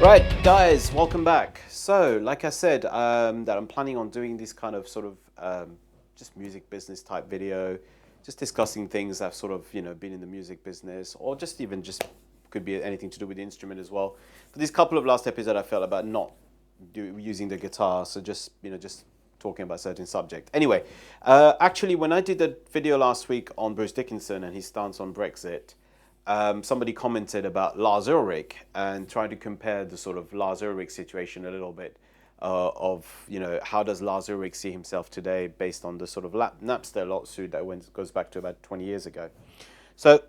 Right, guys, welcome back. So, like I said, that I'm planning on doing this kind of sort of just music business type video, just discussing things I've sort of been in the music business, or just even just could be anything to do with the instrument as well. For these couple of last episodes, I felt about not using the guitar, so just just talking about certain subject. Anyway, actually, when I did the video last week on Bruce Dickinson and his stance on Brexit. Somebody commented about Lars Ulrich and trying to compare the sort of Lars Ulrich situation a little bit of how does Lars Ulrich see himself today based on the sort of Napster lawsuit that goes back to about 20 years ago. So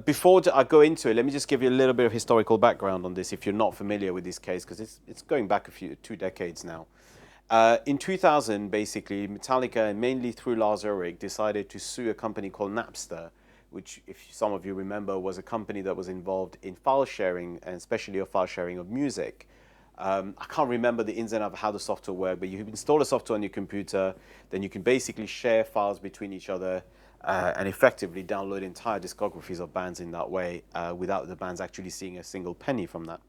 before I go into it, let me just give you a little bit of historical background on this if you're not familiar with this case, because it's going back two decades now. In 2000, basically, Metallica, mainly through Lars Ulrich, decided to sue a company called Napster, which, if some of you remember, was a company that was involved in file sharing, and especially of file sharing of music. I can't remember the ins and outs of how the software worked, but you install the software on your computer, then you can basically share files between each other and effectively download entire discographies of bands in that way without the bands actually seeing a single penny from that.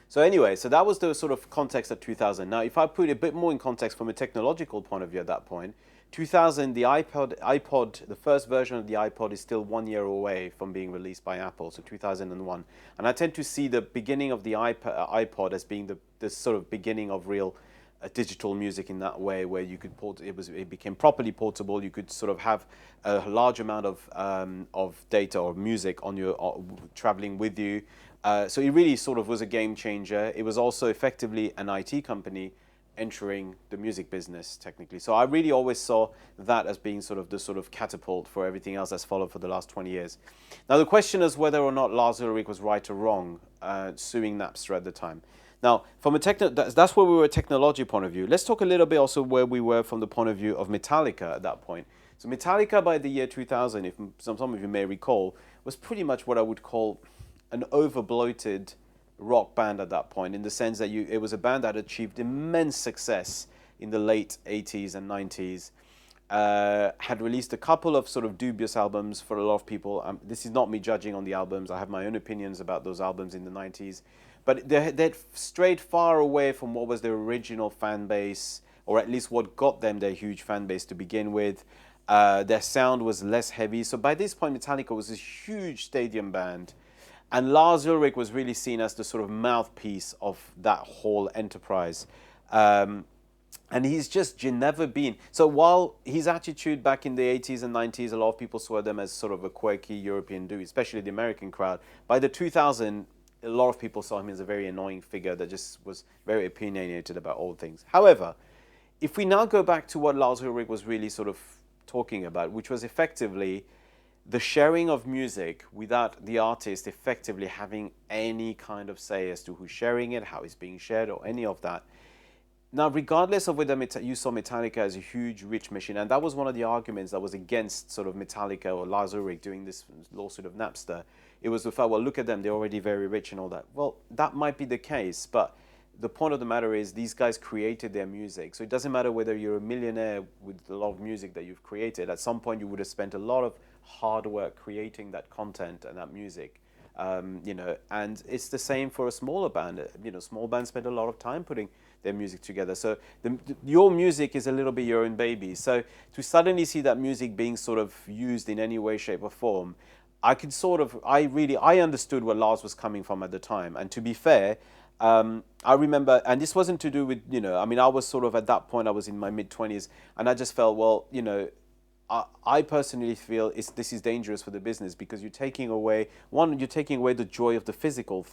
So anyway, so that was the sort of context of 2000. Now, if I put it a bit more in context from a technological point of view at that point, 2000, the iPod, the first version of the iPod is still 1 year away from being released by Apple, so 2001. And I tend to see the beginning of the iPod as being the sort of beginning of real digital music in that way, where you could it became properly portable. You could sort of have a large amount of data or music on your traveling with you. So it really sort of was a game changer. It was also effectively an IT company entering the music business technically. So I really always saw that as being sort of the sort of catapult for everything else that's followed for the last 20 years. Now the question is whether or not Lars Ulrich was right or wrong suing Napster at the time. Now, from a that's where we were a technology point of view. Let's talk a little bit also where we were from the point of view of Metallica at that point. So Metallica by the year 2000, if some of you may recall, was pretty much what I would call an over-bloated rock band at that point, in the sense that it was a band that achieved immense success in the late 80s and 90s, had released a couple of sort of dubious albums for a lot of people. This is not me judging on the albums. I have my own opinions about those albums in the 90s. But they'd strayed far away from what was their original fan base, or at least what got them their huge fan base to begin with. Their sound was less heavy. So by this point, Metallica was this huge stadium band. And Lars Ulrich was really seen as the sort of mouthpiece of that whole enterprise. And he's just never been. So while his attitude back in the 80s and 90s, a lot of people saw them as sort of a quirky European dude, especially the American crowd. By the 2000s, a lot of people saw him as a very annoying figure that just was very opinionated about all things. However, if we now go back to what Lars Ulrich was really sort of talking about, which was effectively the sharing of music without the artist effectively having any kind of say as to who's sharing it, how it's being shared, or any of that. Now, regardless of whether you saw Metallica as a huge, rich machine, and that was one of the arguments that was against sort of Metallica or Lars Ulrich doing this lawsuit of Napster, it was the fact, well, look at them, they're already very rich and all that. Well, that might be the case, but the point of the matter is these guys created their music. So it doesn't matter whether you're a millionaire with a lot of music that you've created. At some point, you would have spent a lot of hard work creating that content and that music. And it's the same for a smaller band. Small bands spend a lot of time putting their music together. So your music is a little bit your own baby. So to suddenly see that music being sort of used in any way, shape, or form, I understood where Lars was coming from at the time. And to be fair, I remember, and this wasn't to do with, I was sort of at that point, I was in my mid-20s, and I just felt, well, I personally feel this is dangerous for the business, because you're taking away the joy of the physical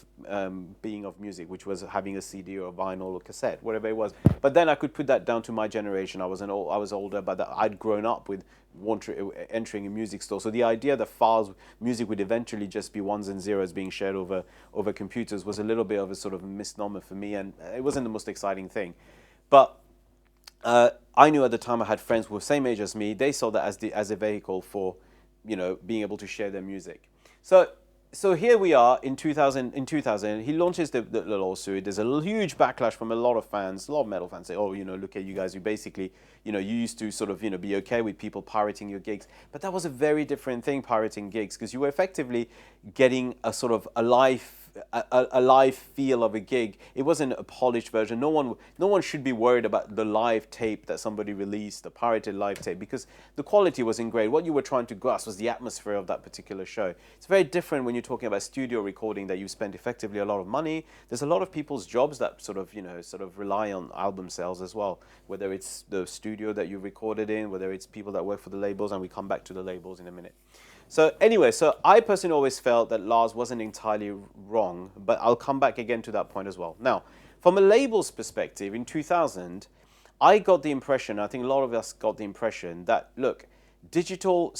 being of music, which was having a CD or a vinyl or cassette, whatever it was. But then I could put that down to my generation. I was older, but I'd grown up with entering a music store. So the idea that music would eventually just be ones and zeros being shared over computers was a little bit of a sort of misnomer for me, and it wasn't the most exciting thing. But I knew at the time I had friends who were the same age as me. They saw that as a vehicle for, being able to share their music. So here we are in 2000. He launches the lawsuit. There's a huge backlash from a lot of fans. A lot of metal fans say, "Oh, look at you guys. You basically, you used to sort of, be okay with people pirating your gigs." But that was a very different thing, pirating gigs, because you were effectively getting a sort of a live a live feel of a gig. It wasn't a polished version. No one should be worried about the live tape that somebody released, the pirated live tape, because the quality wasn't great. What you were trying to grasp was the atmosphere of that particular show. It's very different when you're talking about studio recording, that you spend effectively a lot of money. There's a lot of people's jobs that sort of rely on album sales as well, whether it's the studio that you recorded in, whether it's people that work for the labels, and we come back to the labels in a minute. So anyway, so I personally always felt that Lars wasn't entirely wrong, but I'll come back again to that point as well. Now, from a label's perspective, in 2000, I got the impression, I think a lot of us got the impression that, look, digital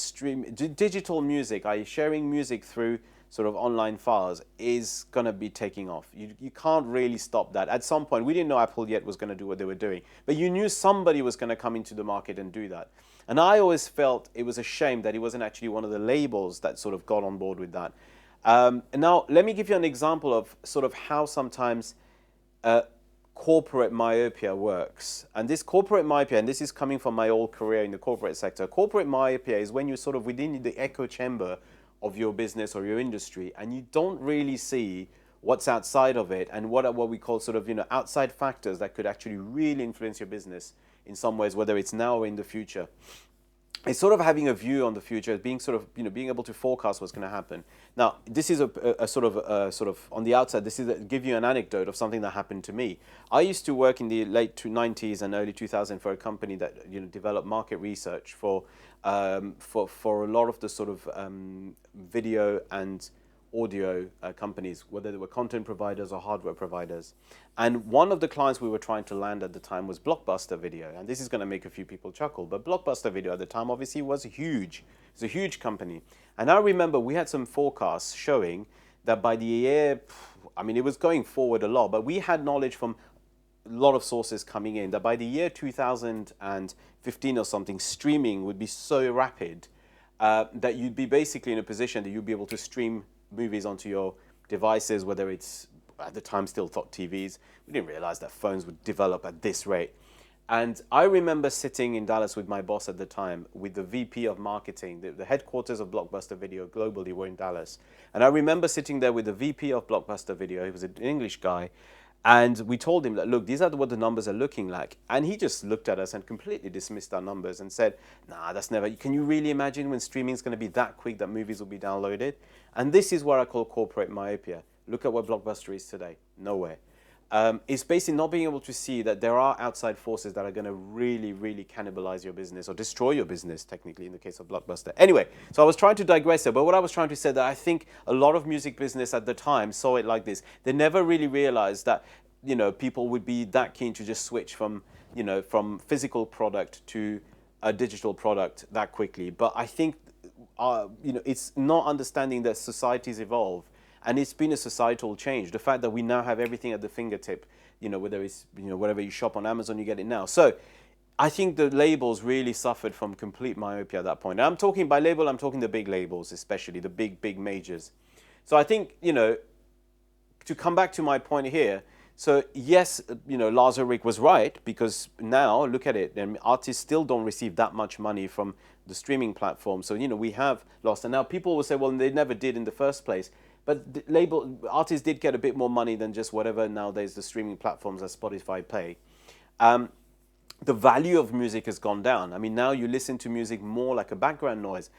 music, i.e. sharing music through sort of online files, is going to be taking off. You can't really stop that. At some point, we didn't know Apple yet was going to do what they were doing, but you knew somebody was going to come into the market and do that. And I always felt it was a shame that it wasn't actually one of the labels that sort of got on board with that. Now, let me give you an example of sort of how sometimes corporate myopia works. And this corporate myopia, and this is coming from my old career in the corporate sector, corporate myopia is when you're sort of within the echo chamber of your business or your industry, and you don't really see what's outside of it, and what we call sort of outside factors that could actually really influence your business in some ways, whether it's now or in the future. It's sort of having a view on the future, being sort of being able to forecast what's going to happen. Now, this is a sort of on the outside. This is give you an anecdote of something that happened to me. I used to work in the late 90s and early 2000s for a company that developed market research for a lot of the sort of video and audio companies, whether they were content providers or hardware providers. And one of the clients we were trying to land at the time was Blockbuster Video. And this is going to make a few people chuckle, but Blockbuster Video at the time obviously was huge. It's a huge company. And I remember we had some forecasts showing that by the year, I mean, it was going forward a lot, but we had knowledge from a lot of sources coming in that by the year 2015 or something, streaming would be so rapid that you'd be basically in a position that you'd be able to stream movies onto your devices, whether it's, at the time, still thought TVs. We didn't realize that phones would develop at this rate. And I remember sitting in Dallas with my boss at the time, with the VP of marketing. The headquarters of Blockbuster Video globally were in Dallas. And I remember sitting there with the VP of Blockbuster Video. He was an English guy. And we told him that, look, these are what the numbers are looking like. And he just looked at us and completely dismissed our numbers and said, nah, that's never, can you really imagine when streaming is going to be that quick that movies will be downloaded? And this is what I call corporate myopia. Look at what Blockbuster is today. Nowhere. It's basically not being able to see that there are outside forces that are going to really, really cannibalize your business or destroy your business, technically, in the case of Blockbuster. Anyway, so I was trying to digress there, but what I was trying to say that I think a lot of music business at the time saw it like this. They never really realized that, people would be that keen to just switch from physical product to a digital product that quickly. But I think, it's not understanding that societies evolve. And it's been a societal change. The fact that we now have everything at the fingertip, whether it's, whatever you shop on Amazon, you get it now. So I think the labels really suffered from complete myopia at that point. And I'm talking by label, I'm talking the big labels, especially the big majors. So I think, to come back to my point here, so yes, Lars Ulrich was right, because now, look at it, artists still don't receive that much money from the streaming platform. So, we have lost. And now people will say, well, they never did in the first place. But the artists did get a bit more money than just whatever nowadays the streaming platforms like Spotify pay. The value of music has gone down. I mean, now you listen to music more like a background noise.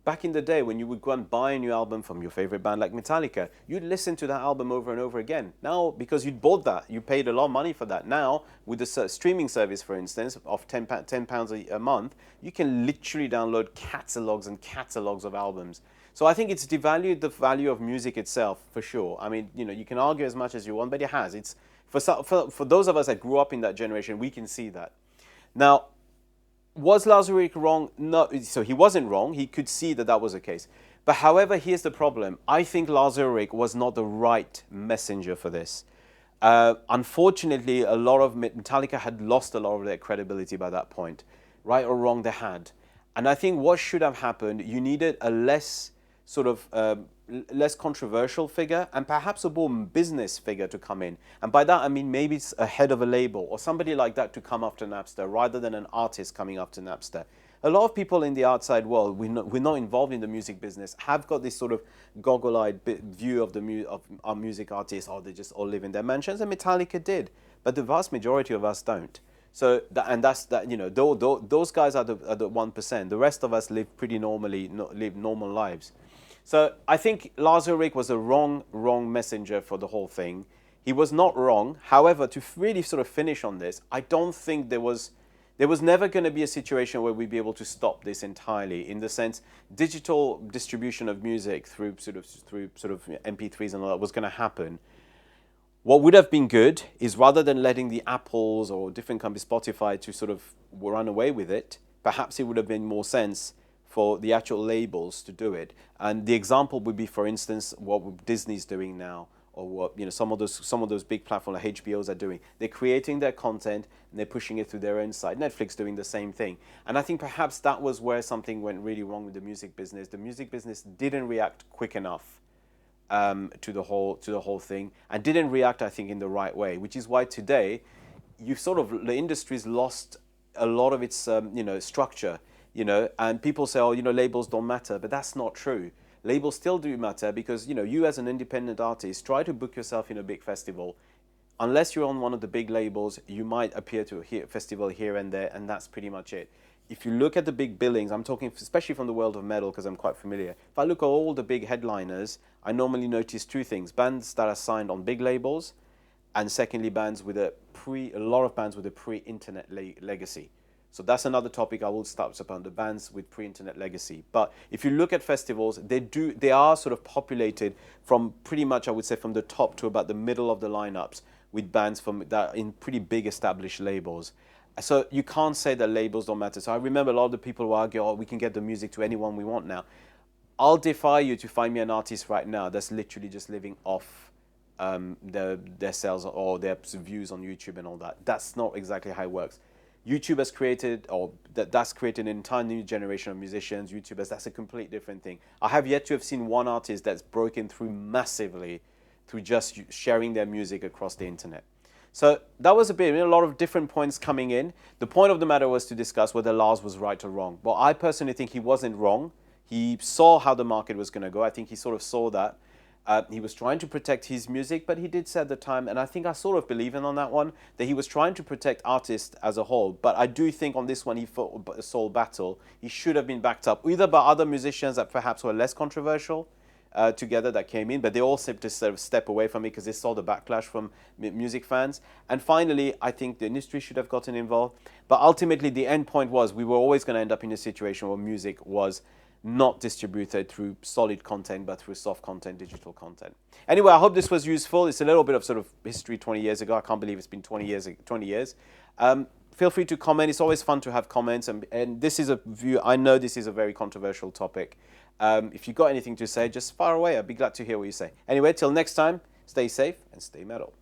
Back in the day, when you would go and buy a new album from your favorite band like Metallica, you'd listen to that album over and over again. Now, because you'd bought that, you paid a lot of money for that. Now, with the streaming service, for instance, of £10 a month, you can literally download catalogs and catalogs of albums. So I think it's devalued the value of music itself, for sure. I mean, you can argue as much as you want, but it has. It's for those of us that grew up in that generation, we can see that. Now, was Lars Ulrich wrong? No, so he wasn't wrong. He could see that that was the case. But however, here's the problem. I think Lars Ulrich was not the right messenger for this. Unfortunately, a lot of Metallica had lost a lot of their credibility by that point. Right or wrong, they had. And I think what should have happened, you needed a less controversial figure and perhaps a more business figure to come in. And by that, I mean maybe it's a head of a label or somebody like that to come after Napster rather than an artist coming after Napster. a lot of people in the outside world, we're not involved in the music business, have got this sort of goggle-eyed view of of our music artists. Oh, they just all live in their mansions, and Metallica did, but the vast majority of us don't. So that's that. You know, those guys are the 1%. The rest of us live pretty normally, live normal lives. So I think Lars Ulrich was a wrong messenger for the whole thing. He was not wrong. However, to really sort of finish on this, I don't think there was never going to be a situation where we'd be able to stop this entirely. In the sense, digital distribution of music through sort of MP3s and all that was going to happen. What would have been good is, rather than letting the Apples or different companies, Spotify, to sort of run away with it, perhaps it would have made more sense for the actual labels to do it. And the example would be, for instance, what Disney's doing now, or what, you know, some of those big platforms like HBOs are doing. They're creating their content and they're pushing it through their own site. Netflix doing the same thing. And I think perhaps that was where something went really wrong with the music business. The music business didn't react quick enough to the whole thing, and didn't react, I think, in the right way. Which is why today, the industry's lost a lot of its structure. And people say, oh, labels don't matter, but that's not true. Labels still do matter, because you as an independent artist, try to book yourself in a big festival. Unless you're on one of the big labels, you might appear to a festival here and there, and that's pretty much it. If you look at the big billings, I'm talking especially from the world of metal, because I'm quite familiar. If I look at all the big headliners, I normally notice two things: bands that are signed on big labels, and secondly, a lot of bands with a pre-internet legacy. So that's another topic I will touch upon, the bands with pre-internet legacy. But if you look at festivals, they are sort of populated from pretty much, I would say, from the top to about the middle of the lineups, with bands that in pretty big established labels. So you can't say that labels don't matter. So I remember a lot of the people who argue, oh, we can get the music to anyone we want now. I'll defy you to find me an artist right now that's literally just living off their sales or their views on YouTube and all that. That's not exactly how it works. YouTube has created, that's created an entire new generation of musicians, YouTubers. That's a complete different thing. I have yet to have seen one artist that's broken through massively through just sharing their music across the internet. So that was a lot of different points coming in. The point of the matter was to discuss whether Lars was right or wrong. Well, I personally think he wasn't wrong. He saw how the market was going to go. I think he sort of saw that. He was trying to protect his music, but he did say at the time, and I think I sort of believe in on that one, that he was trying to protect artists as a whole. But I do think on this one he fought a sole battle. He should have been backed up either by other musicians that perhaps were less controversial together that came in, but they all seemed to sort of step away from it because they saw the backlash from music fans. And finally, I think the industry should have gotten involved. But ultimately, the end point was we were always going to end up in a situation where music was not distributed through solid content, but through soft content, digital content. Anyway, I hope this was useful. It's a little bit of sort of history 20 years ago. I can't believe it's been 20 years. Feel free to comment. It's always fun to have comments. And this is a view. I know this is a very controversial topic. If you've got anything to say, just fire away. I'd be glad to hear what you say. Anyway, till next time, stay safe and stay metal.